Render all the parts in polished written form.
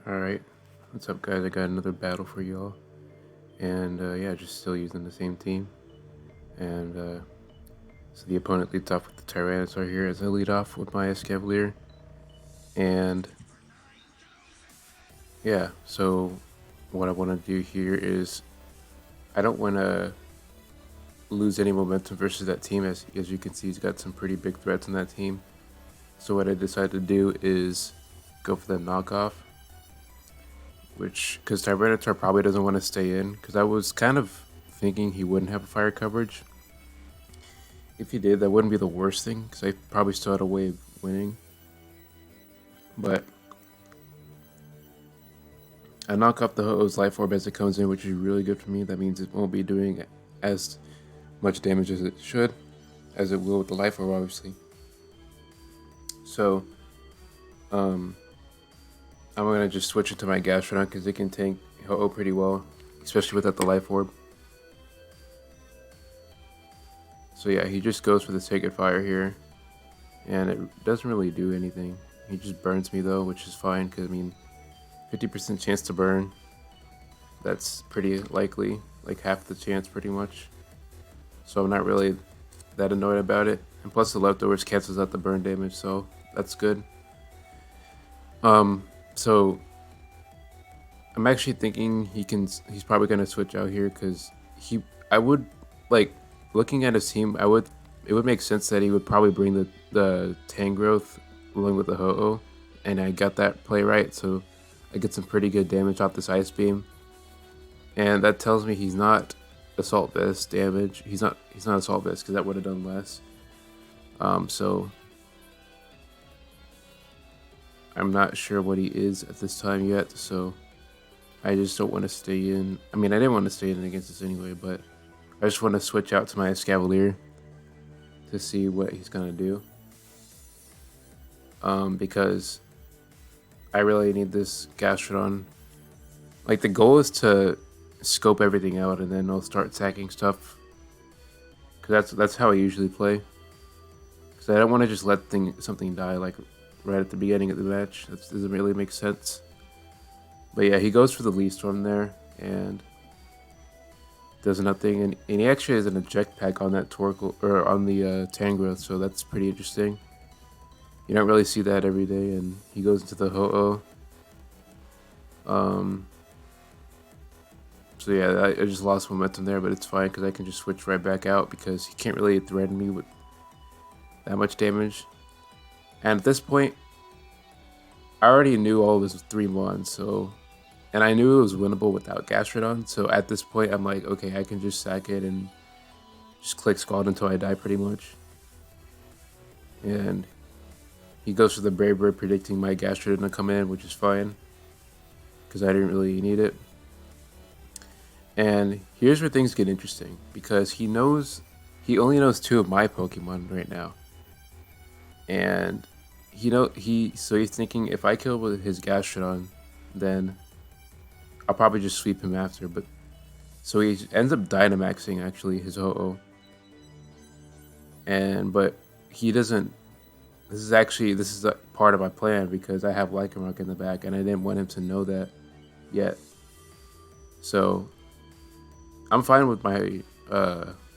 Alright, what's up guys? I got another battle for y'all. And yeah, just still using the same team. And so the opponent leads off with the Tyranitar here as I lead off with my Escavalier. And yeah, so what I want to do here is I don't want to lose any momentum versus that team. As you can see, he's got some pretty big threats on that team. So what I decided to do is go for the knockoff, which, because Tyranitar probably doesn't want to stay in, because I was kind of thinking he wouldn't have a fire coverage. If he did, that wouldn't be the worst thing, because I probably still had a way of winning. But I knock off the Ho-Oh's Life Orb as it comes in, which is really good for me. That means it won't be doing as much damage as it should, as it will with the Life Orb, obviously. So, I'm going to just switch into my Gastrodon, because it can tank Ho-Oh pretty well, especially without the Life Orb. So yeah, he just goes for the Sacred Fire here, and it doesn't really do anything. He just burns me though, which is fine, because I mean, 50% chance to burn, that's pretty likely, like half the chance pretty much. So I'm not really that annoyed about it. And plus the leftovers cancels out the burn damage, so that's good. So I'm actually thinking he's probably gonna switch out here, because I would, like, looking at his team, it would make sense that he would probably bring the Tangrowth along with the Ho-Oh, and I got that play right, so I get some pretty good damage off this Ice Beam, and that tells me he's not Assault Vest damage. He's not Assault Vest, because that would have done less. So I'm not sure what he is at this time yet, so I just don't want to stay in. I mean, I didn't want to stay in against this anyway, but I just want to switch out to my Escavalier to see what he's gonna do. Because I really need this Gastrodon. Like, the goal is to scope everything out, and then I'll start sacking stuff. Cause that's how I usually play. Cause I don't want to just let something die like right at the beginning of the match. That doesn't really make sense. But yeah, he goes for the Leaf Storm there, and does nothing, and he actually has an eject pack on that Torkoal, or on the Tangrowth, so that's pretty interesting. You don't really see that every day, and he goes into the Ho-Oh. So yeah, I just lost momentum there, but it's fine, because I can just switch right back out, because he can't really threaten me with that much damage. And at this point, I already knew all of his 3 Mons, so, and I knew it was winnable without Gastrodon, so at this point I'm like, okay, I can just sack it and just click Scald until I die pretty much. And he goes for the Brave Bird, predicting my Gastrodon to come in, which is fine, because I didn't really need it. And here's where things get interesting, because he only knows 2 of my Pokemon right now. And so he's thinking, if I kill with his Gastrodon, then I'll probably just sweep him after. But so he ends up Dynamaxing actually his Ho-Oh. But he doesn't. This is a part of my plan, because I have Lycanroc in the back, and I didn't want him to know that yet. So I'm fine with my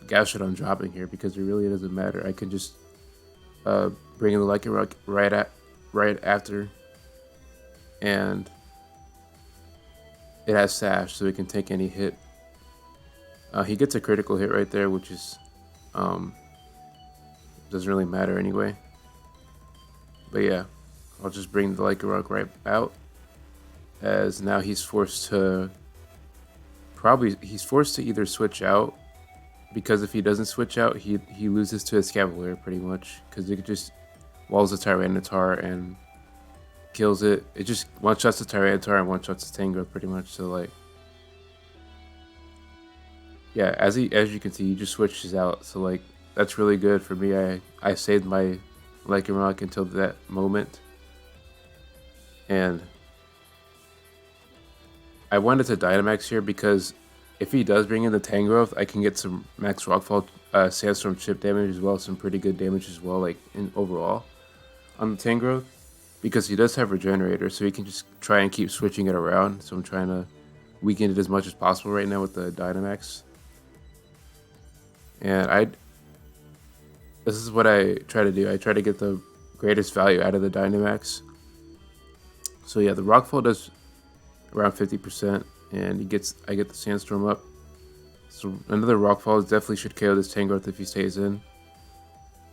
Gastrodon dropping here, because it really doesn't matter. I can just bring in the Lycanroc right after, and it has Sash, so it can take any hit. He gets a critical hit right there, which is doesn't really matter anyway. But yeah, I'll just bring the Lycanroc right out, as now he's forced to either switch out, because if he doesn't switch out, he loses to his Escavalier pretty much, because it just walls the Tyranitar and kills it. It just one-shots the Tyranitar and one-shots the Tangrowth pretty much. So, like, yeah, as you can see, he just switches out. So, like, that's really good for me. I saved my Lycanroc until that moment, and I wanted to Dynamax here, because if he does bring in the Tangrowth, I can get some max Rockfall Sandstorm chip damage as well, some pretty good damage as well, like in overall on the Tangrowth, because he does have Regenerator, so he can just try and keep switching it around. So I'm trying to weaken it as much as possible right now with the Dynamax. And this is what I try to do. I try to get the greatest value out of the Dynamax. So yeah, the Rockfall does around 50%, and I get the Sandstorm up. So another Rockfall definitely should KO this Tangrowth if he stays in.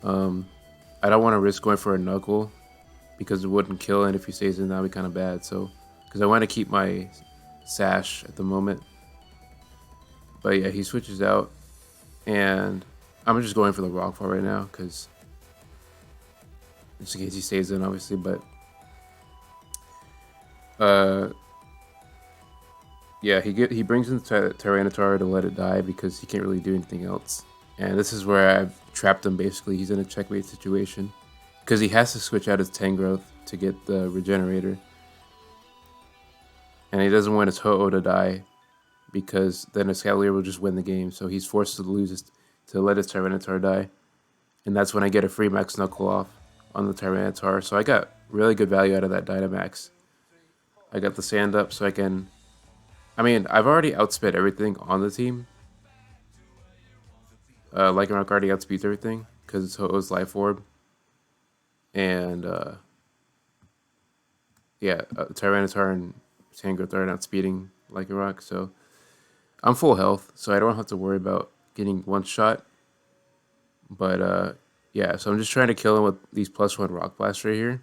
I don't want to risk going for a Knuckle because it wouldn't kill, and if he stays in, that would be kind of bad. So, because I want to keep my Sash at the moment. But yeah, he switches out, and I'm just going for the Rockfall right now because just in case he stays in, obviously. But yeah, he brings in Tyranitar to let it die because he can't really do anything else. And this is where I've trapped him. Basically, he's in a checkmate situation because he has to switch out his Tangrowth to get the Regenerator, and he doesn't want his Ho-Oh to die because then his Cavalier will just win the game. So he's forced to to let his Tyranitar die, and that's when I get a free Max Knuckle off on the Tyranitar. So I got really good value out of that Dynamax. I got the Sand up so I can... I mean, I've already outsped everything on the team. Lycanroc already outspeeds everything because it's Ho-Oh's Life Orb. And yeah, Tyranitar and Tangrowth are outspeeding Lycanroc, so I'm full health, so I don't have to worry about getting one shot. But yeah, so I'm just trying to kill him with these +1 Rock Blast right here.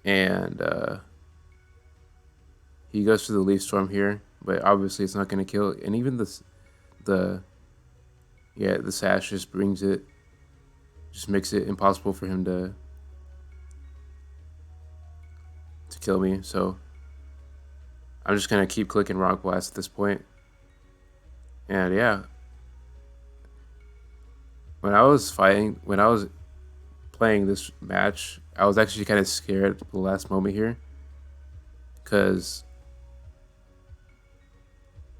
And he goes for the Leaf Storm here, but obviously it's not going to kill. And even the Sash just makes it impossible for him to kill me. So I'm just going to keep clicking Rock Blast at this point. And yeah, when I was playing this match, I was actually kind of scared at the last moment here because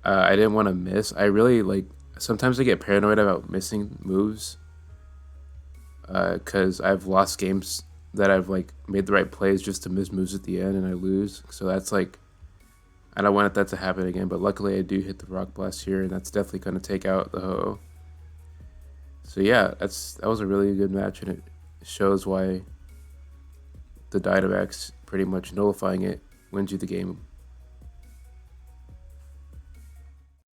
I didn't want to miss. I really sometimes I get paranoid about missing moves because I've lost games that I've made the right plays just to miss moves at the end and I lose. So that's I don't want that to happen again. But luckily I do hit the Rock Blast here, and that's definitely going to take out the Ho-Oh. So yeah, that was a really good match, and it shows why the Dynamax pretty much nullifying it wins you the game.